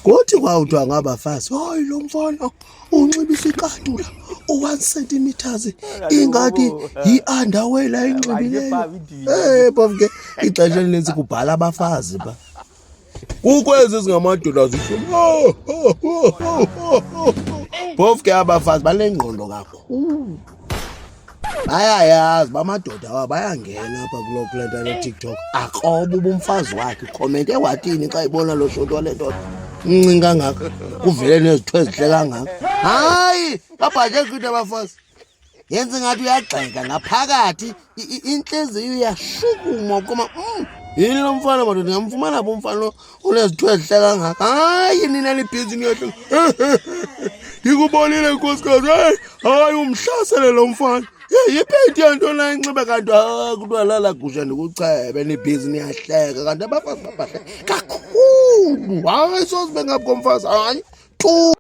Kuthi kwawuthiwa ngabafazi, hayi lo mfana unxiba isikatula u-1 centimeters ingathi yi-underwear la enxibileyo. Phofu ke ixesha elinintsi kubhala abafazi ba. Kukwezi zingamadoda zisho phofu ke abafazi banengqondo kakhulu. Bayayazi bamadoda wabo bayangena apha kule nto yeTikTok akroba ubumfazi wakhe ikhomente wathini xa ibona lo shoti wale ndoda mncinci kangaka kuvele nezitho ezihle kangaka. Hayi babhaje kwinto abafazi yenze ngathi uyagxeka ngaphakathi intliziyo iyashukuma ukoma yini lo mfana madoda ndingamfumana phi umfana lo unezitho ezihle kangaka. Hayi nina nibhizi niyohle ndikubonile nkosikazi, hayi umhlasele lo mfana. Yiphethi yanto na inxibe kanti kuthiwa lala gusha ndikuchebe nibhizi niyahleka kanti abafazi babhahle kakhulu. Hayi soze bengaphi komfazi, hayi tu.